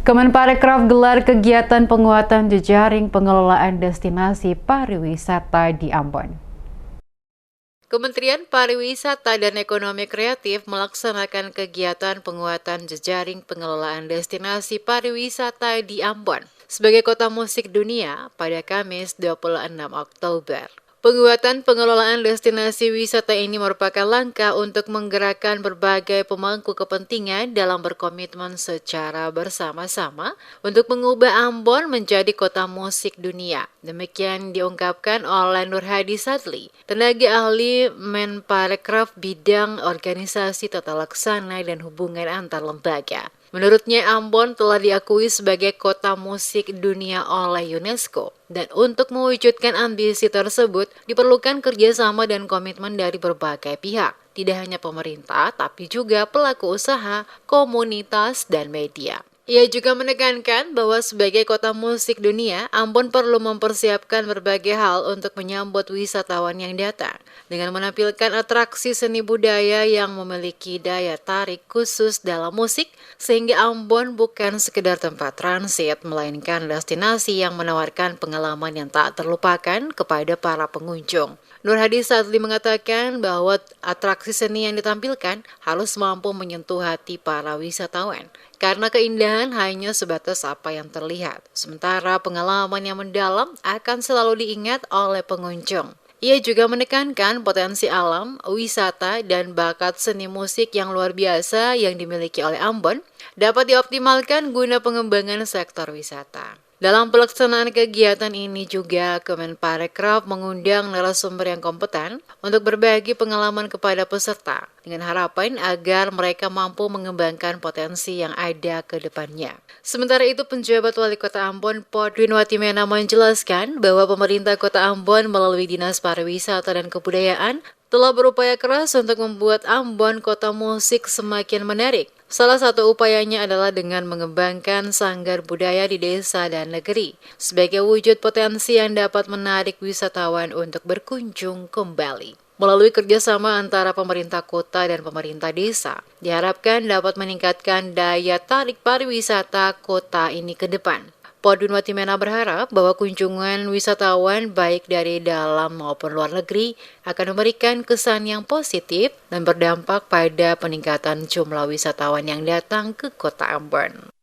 Kemenparekraf gelar kegiatan penguatan jejaring pengelolaan destinasi pariwisata di Ambon. Kementerian Pariwisata dan Ekonomi Kreatif melaksanakan kegiatan penguatan jejaring pengelolaan destinasi pariwisata di Ambon sebagai kota musik dunia pada Kamis 26 Oktober. Penguatan pengelolaan destinasi wisata ini merupakan langkah untuk menggerakkan berbagai pemangku kepentingan dalam berkomitmen secara bersama-sama untuk mengubah Ambon menjadi kota musik dunia. Demikian diungkapkan oleh Nur Hadi Sadli, tenaga ahli Menparekraf bidang organisasi tata laksana dan hubungan antar lembaga. Menurutnya, Ambon telah diakui sebagai kota musik dunia oleh UNESCO. Dan untuk mewujudkan ambisi tersebut, diperlukan kerjasama dan komitmen dari berbagai pihak. Tidak hanya pemerintah, tapi juga pelaku usaha, komunitas, dan media. Ia juga menekankan bahwa sebagai kota musik dunia, Ambon perlu mempersiapkan berbagai hal untuk menyambut wisatawan yang datang, dengan menampilkan atraksi seni budaya yang memiliki daya tarik khusus dalam musik, sehingga Ambon bukan sekedar tempat transit, melainkan destinasi yang menawarkan pengalaman yang tak terlupakan kepada para pengunjung. Nur Hadi Sadli mengatakan bahwa atraksi seni yang ditampilkan harus mampu menyentuh hati para wisatawan, karena keindahan hanya sebatas apa yang terlihat, sementara pengalaman yang mendalam akan selalu diingat oleh pengunjung. Ia juga menekankan potensi alam, wisata, dan bakat seni musik yang luar biasa yang dimiliki oleh Ambon dapat dioptimalkan guna pengembangan sektor wisata. Dalam pelaksanaan kegiatan ini juga Kemenparekraf mengundang narasumber yang kompeten untuk berbagi pengalaman kepada peserta dengan harapan agar mereka mampu mengembangkan potensi yang ada ke depannya. Sementara itu, penjabat Wali Kota Ambon Podwin Watimena menjelaskan bahwa pemerintah Kota Ambon melalui Dinas Pariwisata dan Kebudayaan telah berupaya keras untuk membuat Ambon kota musik semakin menarik. Salah satu upayanya adalah dengan mengembangkan sanggar budaya di desa dan negeri sebagai wujud potensi yang dapat menarik wisatawan untuk berkunjung kembali. Melalui kerjasama antara pemerintah kota dan pemerintah desa, diharapkan dapat meningkatkan daya tarik pariwisata kota ini ke depan. Podwin Watimena berharap bahwa kunjungan wisatawan baik dari dalam maupun luar negeri akan memberikan kesan yang positif dan berdampak pada peningkatan jumlah wisatawan yang datang ke Kota Ambon.